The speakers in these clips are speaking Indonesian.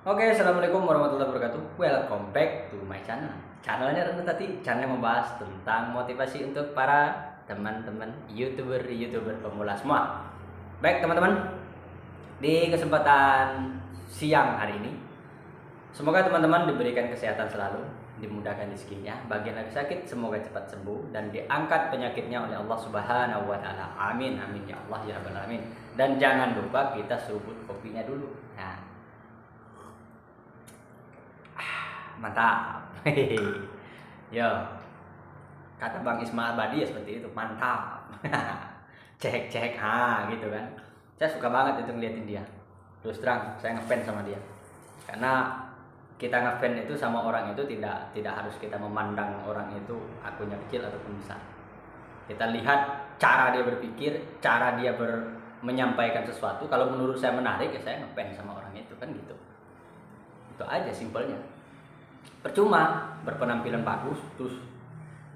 Oke, assalamualaikum warahmatullahi wabarakatuh. Welcome back to my channel. Channelnya Renu Tati. Channel yang membahas tentang motivasi untuk para teman-teman youtuber pemula semua. Baik teman-teman, di kesempatan siang hari ini, semoga teman-teman diberikan kesehatan selalu, dimudahkan rezekinya, bagi yang lagi sakit semoga cepat sembuh dan diangkat penyakitnya oleh Allah Subhanahu wa taala. Amin amin ya Allah ya rabbal alamin. Dan jangan lupa kita seruput kopinya dulu. Nah, mantap. Yo, kata Bang Ismail Badi ya seperti itu, mantap. Cek gitu kan. Saya suka banget itu ngeliatin dia. Terus terang saya ngefans sama dia, karena kita ngefans itu sama orang itu tidak harus kita memandang orang itu akunnya kecil ataupun besar. Kita lihat cara dia berpikir, cara dia menyampaikan sesuatu. Kalau menurut saya menarik ya saya ngefans sama orang itu kan gitu. Itu aja simpelnya. Percuma berpenampilan bagus terus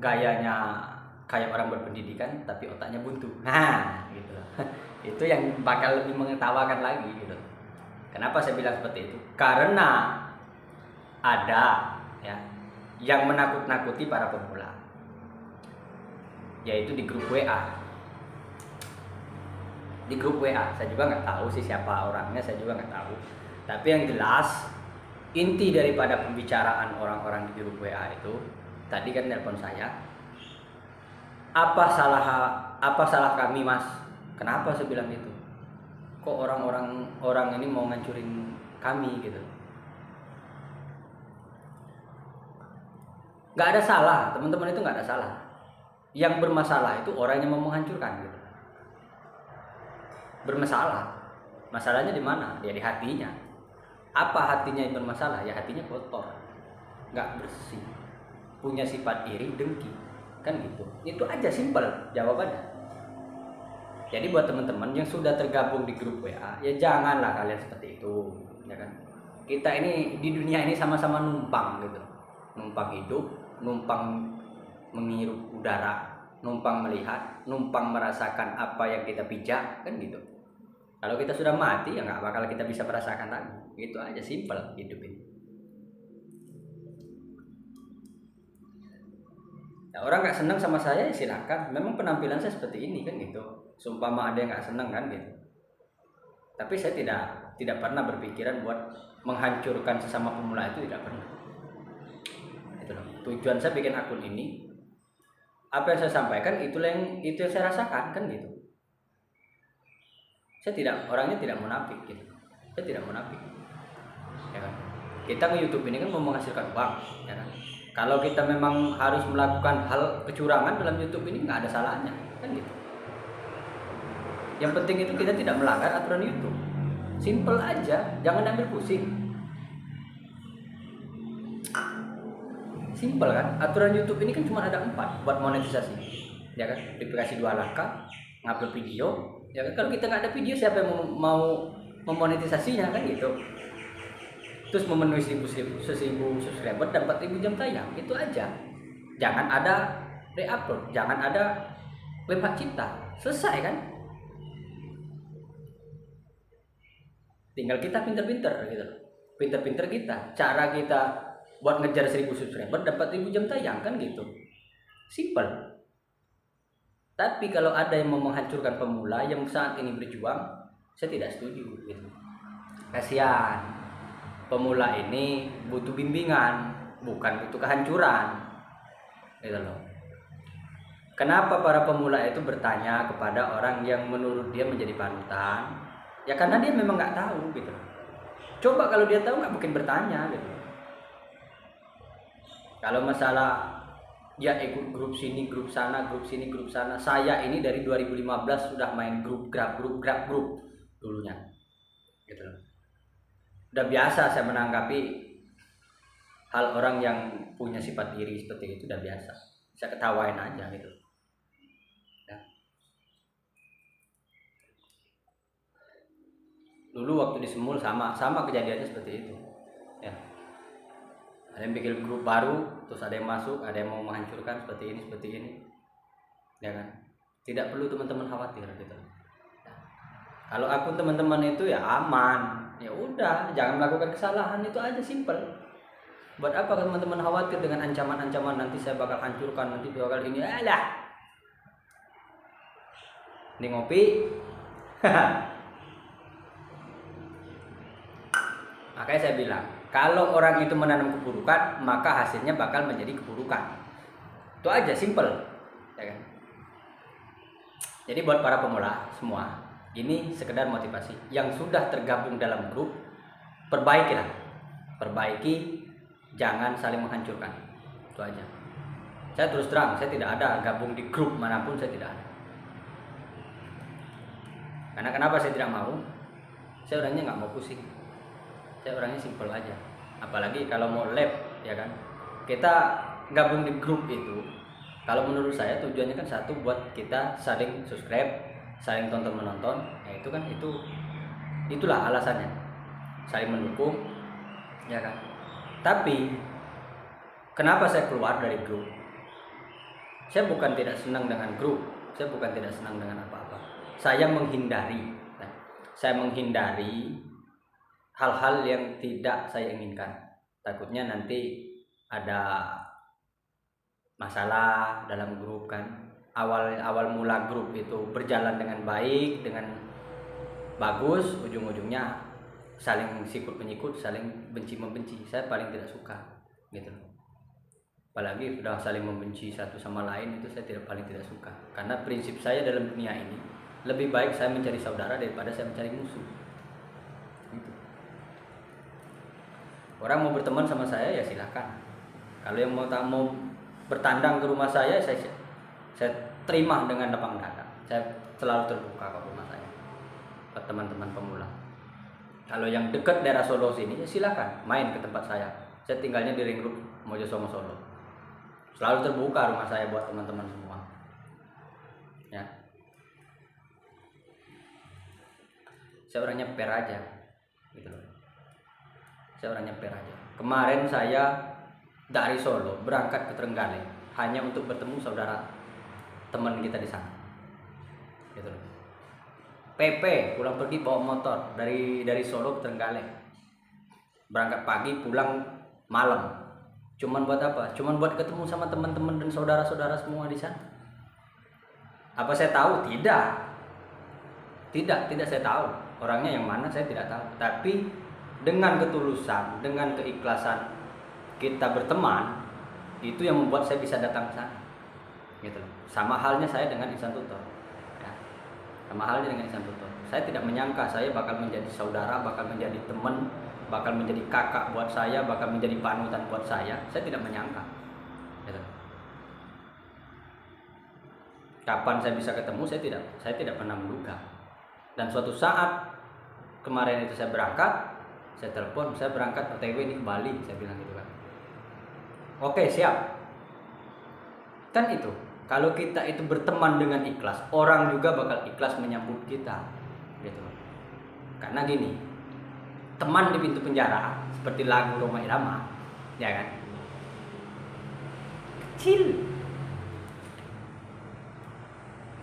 gayanya kayak orang berpendidikan tapi otaknya buntu. Nah, gitu loh. Itu yang bakal lebih mengetawakan lagi gitu. Kenapa saya bilang seperti itu? Karena ada ya yang menakut-nakuti para pemula. Yaitu di grup WA. Di grup WA, saya juga nggak tahu sih siapa orangnya, saya juga nggak tahu. Tapi yang jelas inti daripada pembicaraan orang-orang di grup WA itu tadi kan nelpon saya, apa salah kami mas? Kenapa saya bilang gitu? Kok orang ini mau ngancurin kami gitu? Nggak ada salah, teman-teman itu nggak ada salah. Yang bermasalah itu orang yang mau menghancurkan gitu. Bermasalah. Masalahnya di mana? Ya di hatinya. Apa hatinya yang bermasalah? Ya hatinya kotor, nggak bersih, punya sifat iri, dengki, kan gitu. Itu aja simpel jawabannya. Jadi buat teman-teman yang sudah tergabung di grup WA, ya janganlah kalian seperti itu, ya kan? Kita ini di dunia ini sama-sama numpang gitu, numpang hidup, numpang menghirup udara, numpang melihat, numpang merasakan apa yang kita pijak, kan gitu. Kalau kita sudah mati ya nggak bakal kita bisa merasakan lagi. Itu aja, simpel hidup ini. Nah, orang nggak senang sama saya ya silakan. Memang penampilan saya seperti ini kan gitu. Sumpama ada yang nggak senang kan gitu. Tapi saya tidak pernah berpikiran buat menghancurkan sesama pemula, itu tidak pernah. Itu loh. Tujuan saya bikin akun ini, apa yang saya sampaikan itu yang saya rasakan kan gitu. Orangnya tidak munafik gitu. Saya tidak munafik. Ya kan? Kita nge-YouTube ini kan mau menghasilkan uang, ya kan? Kalau kita memang harus melakukan hal kecurangan dalam YouTube ini nggak ada salahnya, kan gitu. Yang penting itu kita tidak melanggar aturan YouTube. Simple aja, jangan ambil pusing. Simple kan? Aturan YouTube ini kan cuma ada 4 buat monetisasi, ya kan? Dikasih 2 langkah, ngupload video, ya kan? Kalau kita nggak ada video siapa yang mau memonetisasinya kan gitu. Terus memenuhi 1000 subscriber dan 4000 jam tayang, itu aja. Jangan ada re-upload, jangan ada klaim hak cipta, selesai kan? Tinggal kita pinter-pinter gitu, pinter-pinter kita, cara kita buat ngejar 1000 subscriber dan 4000 jam tayang kan gitu, simple. Tapi kalau ada yang mau menghancurkan pemula yang saat ini berjuang, saya tidak setuju gitu. Kasihan. Pemula ini butuh bimbingan, bukan butuh kehancuran. Gitu loh. Kenapa para pemula itu bertanya kepada orang yang menurut dia menjadi panutan? Ya karena dia memang nggak tahu gitu. Coba kalau dia tahu nggak mungkin bertanya gitu. Kalau masalah ya ikut grup sini, grup sana, grup sini, grup sana. Saya ini dari 2015 sudah main grup dulunya. Gitu loh. Udah biasa saya menanggapi hal orang yang punya sifat iri seperti itu, udah biasa. Saya ketawain aja gitu. Ya. Dulu waktu di Semul sama kejadiannya seperti itu. Ya. Ada yang bikin grup baru, terus ada yang masuk, ada yang mau menghancurkan seperti ini. Ya kan? Tidak perlu teman-teman khawatir gitu. Ya. Kalau akun teman-teman itu ya aman. ya udah, jangan melakukan kesalahan, itu aja, simple. Buat apa teman-teman khawatir dengan ancaman-ancaman nanti saya bakal hancurkan, nanti bakal ini, alah. Ini ngopi. Makanya saya bilang, kalau orang itu menanam keburukan, maka hasilnya bakal menjadi keburukan. Itu aja, simple, ya kan? Jadi buat para pemula semua, ini sekedar motivasi. Yang sudah tergabung dalam grup, perbaikilah, perbaiki, jangan saling menghancurkan. Itu aja. Saya terus terang, saya tidak ada gabung di grup manapun, saya tidak ada. Karena kenapa saya tidak mau? Saya orangnya nggak mau pusing. Saya orangnya simple aja. Apalagi kalau mau lab, ya kan? Kita gabung di grup itu, kalau menurut saya tujuannya kan satu, buat kita saling subscribe, saling tonton menonton. Ya itu kan, itulah alasannya. Saling mendukung, ya kan? Tapi kenapa saya keluar dari grup? Saya bukan tidak senang dengan grup, saya bukan tidak senang dengan apa-apa. Saya menghindari. Saya menghindari hal-hal yang tidak saya inginkan. Takutnya nanti ada masalah dalam grup kan. Awal mula grup itu berjalan dengan baik, dengan bagus, ujung-ujungnya saling sikut menyikut, saling benci membenci. Saya paling tidak suka gitu. Apalagi sudah saling membenci satu sama lain, itu saya paling tidak suka. Karena prinsip saya dalam dunia ini, lebih baik saya mencari saudara daripada saya mencari musuh. Gitu. Orang mau berteman sama saya ya silahkan. Kalau yang mau bertandang ke rumah saya terima dengan lapang dada. Saya selalu terbuka ke rumah saya, buat teman-teman pemula. Kalau yang dekat daerah Solo sini ya silahkan main ke tempat saya. Saya tinggalnya di Ring Road, Mojosongo, Solo. Selalu terbuka rumah saya buat teman-teman semua. Ya. Saya orangnya fair aja, gitu loh. Saya orangnya fair aja. Kemarin saya dari Solo berangkat ke Trenggalek hanya untuk bertemu saudara teman kita di sana, gitu loh. PP pulang pergi bawa motor dari Solo ke Trenggalek, berangkat pagi pulang malam. Cuman buat apa? Cuman buat ketemu sama teman-teman dan saudara-saudara semua di sana. Apa saya tahu? Tidak saya tahu orangnya yang mana, saya tidak tahu. Tapi dengan ketulusan, dengan keikhlasan kita berteman, itu yang membuat saya bisa datang ke sana, gitu. Sama halnya saya dengan Ihsan Tutor, ya. Sama halnya dengan Ihsan Tutor. Saya tidak menyangka saya bakal menjadi saudara, bakal menjadi teman, bakal menjadi kakak buat saya, bakal menjadi panutan buat saya. Saya tidak menyangka, gitu. Kapan saya bisa ketemu, saya tidak pernah menduga. Dan suatu saat kemarin itu saya berangkat, saya telepon, saya berangkat OTW ini ke Bali, saya bilang gitu kan. Oke, siap. Kan itu, kalau kita itu berteman dengan ikhlas, orang juga bakal ikhlas menyambut kita, gitu. Karena gini, teman di pintu penjara seperti lagu Rhoma Irama, ya kan? Kecil.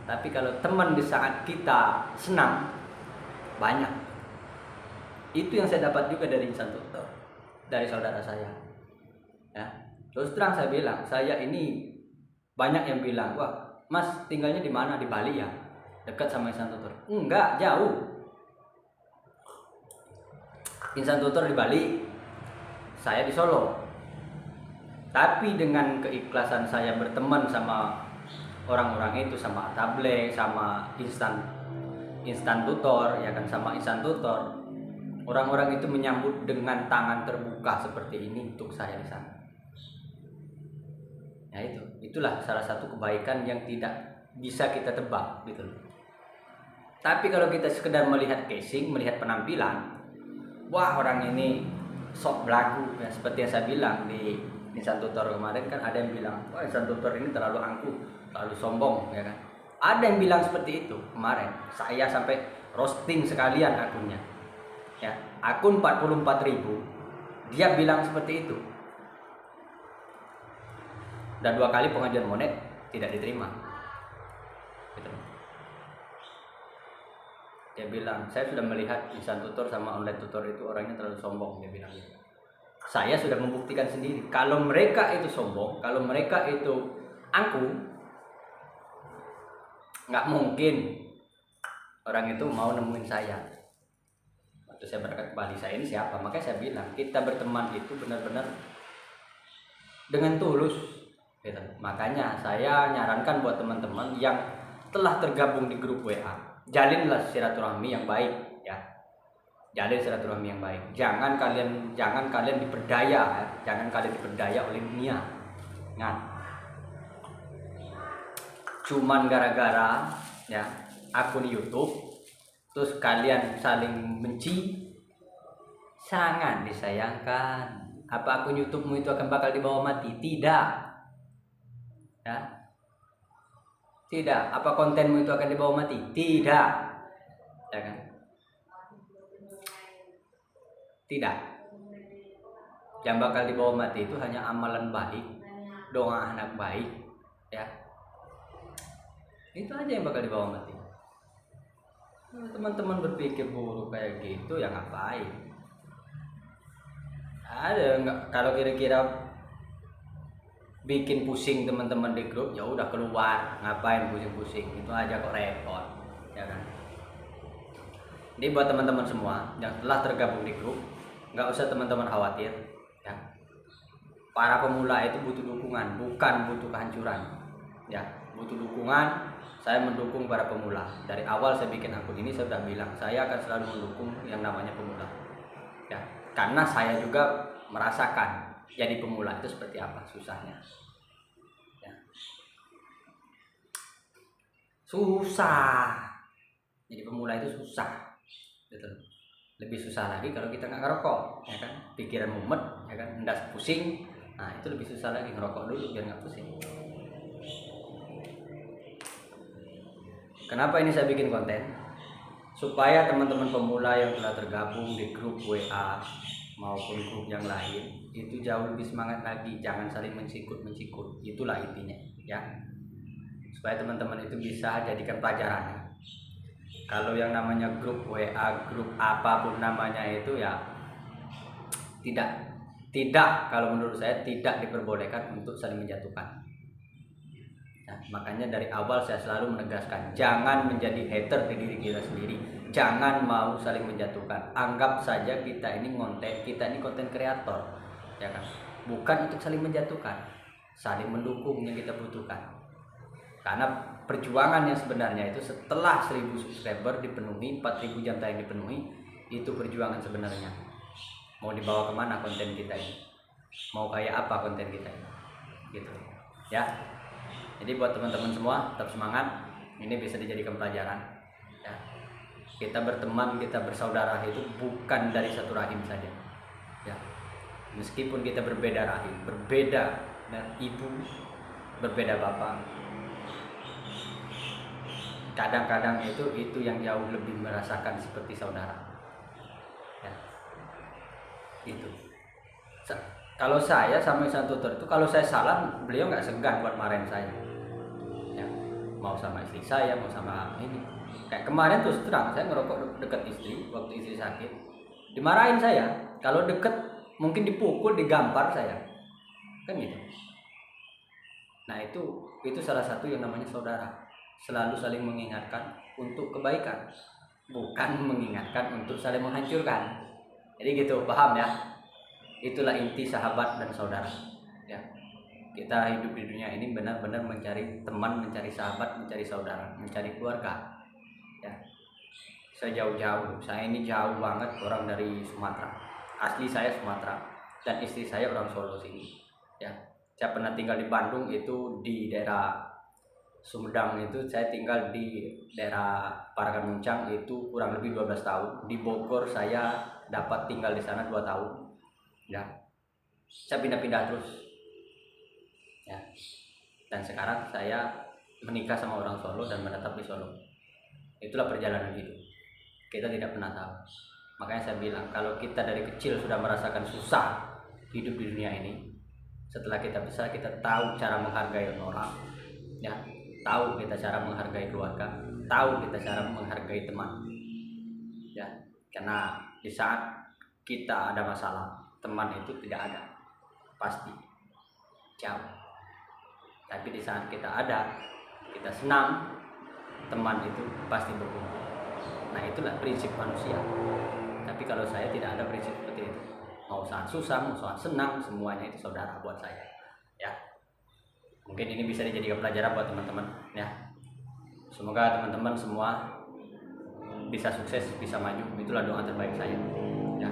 Tapi kalau teman di saat kita senang, banyak. Itu yang saya dapat juga dari Ihsan Tutor, dari saudara saya. Ya, terus terang saya bilang, saya ini banyak yang bilang, wah Mas tinggalnya di mana, di Bali ya, dekat sama Ihsan Tutor. Enggak, jauh. Ihsan Tutor di Bali, saya di Solo. Tapi dengan keikhlasan saya berteman sama orang-orang itu, sama Table, sama Instan Tutor, ya kan, sama Ihsan Tutor, orang-orang itu menyambut dengan tangan terbuka seperti ini untuk saya di sana. Ya itulah salah satu kebaikan yang tidak bisa kita tebak, gitu loh. Tapi kalau kita sekedar melihat casing, melihat penampilan, wah orang ini sok belagu, ya, seperti yang saya bilang di Ihsan Tutor kemarin kan, ada yang bilang, wah Ihsan Tutor ini terlalu angkuh, terlalu sombong, ya kan. Ada yang bilang seperti itu kemarin. Saya sampai roasting sekalian akunnya. Ya, akun 44.000, dia bilang seperti itu. Dan 2 kali pengajuan monet tidak diterima, gitu. Dia bilang, saya sudah melihat insan tutor sama online tutor itu orangnya terlalu sombong, dia bilang gitu. Saya sudah membuktikan sendiri, kalau mereka itu sombong, kalau mereka itu angkuh, nggak mungkin orang itu mau nemuin saya. Waktu saya berangkat ke Bali, saya ini siapa? Makanya saya bilang, kita berteman itu benar-benar dengan tulus gitu. Makanya saya nyarankan buat teman-teman yang telah tergabung di grup WA, jalinlah silaturahmi yang baik ya. Jalin silaturahmi yang baik. Jangan kalian diperdaya ya. Jangan kalian diperdaya oleh dunia. Ingat. Cuman gara-gara ya akun YouTube terus kalian saling benci, sangat disayangkan. Apa akun YouTube-mu itu akan bakal dibawa mati? Tidak. Ya. Tidak. Apa kontenmu itu akan dibawa mati? Tidak. Ya kan? Tidak. Yang bakal dibawa mati itu hanya amalan baik, doa anak baik, ya. Itu aja yang bakal dibawa mati. Teman-teman berpikir buruk kayak gitu ya ngapain? Ada nggak? Kalau kira-kira bikin pusing teman-teman di grup, ya udah keluar, ngapain pusing-pusing? Itu aja kok repot, ya kan? Ini buat teman-teman semua yang telah tergabung di grup, nggak usah teman-teman khawatir ya. Para pemula itu butuh dukungan, bukan butuh kehancuran ya. Butuh dukungan. Saya mendukung para pemula. Dari awal saya bikin akun ini saya sudah bilang, saya akan selalu mendukung yang namanya pemula ya. Karena saya juga merasakan jadi pemula itu seperti apa susahnya ya. Susah jadi pemula itu susah, betul. Lebih susah lagi kalau kita nggak ngerokok, ya kan? Pikiran mumet, ya kan? Nggak pusing. Nah itu lebih susah lagi, ngerokok dulu biar nggak pusing. Kenapa ini saya bikin konten? Supaya teman-teman pemula yang telah tergabung di grup WA maupun grup yang lain itu jauh lebih semangat lagi, jangan saling mensikut-mensikut. Itulah intinya, ya. Supaya teman-teman itu bisa jadikan pelajaran. Kalau yang namanya grup WA, grup apapun namanya itu ya tidak kalau menurut saya tidak diperbolehkan untuk saling menjatuhkan. Nah, makanya dari awal saya selalu menegaskan, jangan menjadi hater di diri kita sendiri, jangan mau saling menjatuhkan. Anggap saja kita ini konten kreator, ya kan? Bukan untuk saling menjatuhkan, saling mendukung yang kita butuhkan. Karena perjuangan yang sebenarnya itu setelah 1000 subscriber dipenuhi, 4000 jam tayang dipenuhi, itu perjuangan sebenarnya. Mau dibawa kemana konten kita ini? Mau kayak apa konten kita ini? Gitu ya. Jadi buat teman-teman semua tetap semangat. Ini bisa dijadikan pelajaran ya. Kita berteman, kita bersaudara itu bukan dari satu rahim saja ya. Meskipun kita berbeda rahim, berbeda dan ibu, berbeda bapak, kadang-kadang itu yang jauh lebih merasakan seperti saudara ya. Itu kalau saya sama insan tutor itu, kalau saya salah beliau nggak segan buat marahin saya ya. Mau sama istri saya, mau sama ini, kayak kemarin terus terang saya ngerokok dekat istri waktu istri sakit, dimarahin saya. Kalau deket mungkin dipukul, digampar saya kan gitu. Nah itu salah satu yang namanya saudara, selalu saling mengingatkan untuk kebaikan, bukan mengingatkan untuk saling menghancurkan. Jadi gitu, paham ya? Itulah inti sahabat dan saudara ya. Kita hidup di dunia ini benar-benar mencari teman, mencari sahabat, mencari saudara, mencari keluarga ya. Saya jauh-jauh, saya ini jauh banget orang dari Sumatera, asli saya Sumatera, dan istri saya orang Solo sini ya. Saya pernah tinggal di Bandung, itu di daerah Sumedang, itu saya tinggal di daerah Parakan Muncang itu kurang lebih 12 tahun. Di Bogor saya dapat tinggal di sana 2 tahun ya. Saya pindah-pindah terus ya. Dan sekarang saya menikah sama orang Solo dan menetap di Solo. Itulah perjalanan hidup, kita tidak pernah tahu. Makanya saya bilang, kalau kita dari kecil sudah merasakan susah hidup di dunia ini, setelah kita besar kita tahu cara menghargai orang ya, tahu kita cara menghargai keluarga, tahu kita cara menghargai teman Karena di saat kita ada masalah, teman itu tidak ada, pasti jauh. Tapi di saat kita ada, kita senang, teman itu pasti berkumpul. Nah, itulah prinsip manusia. Tapi kalau saya tidak ada prinsip seperti itu. Mau saat susah, mau saat senang, semuanya itu saudara buat saya. Ya, mungkin ini bisa dijadikan pelajaran buat teman-teman. Ya, semoga teman-teman semua bisa sukses, bisa maju. Itulah doa terbaik saya. Ya,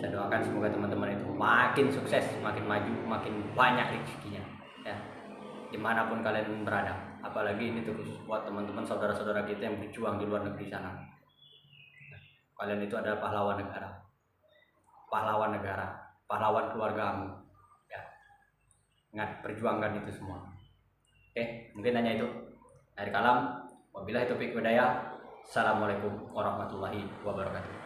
saya doakan semoga teman-teman itu makin sukses, makin maju, makin banyak rezekinya. Ya, dimanapun kalian berada. Apalagi ini tuh khusus buat teman-teman saudara-saudara kita yang berjuang di luar negeri sana. Kalian itu adalah pahlawan negara, pahlawan keluargamu. Ya, ingat, perjuangkan itu semua. Oke, mungkin hanya itu dari Kalam. Wabillahi taufiq wal hidayah. Assalamualaikum warahmatullahi wabarakatuh.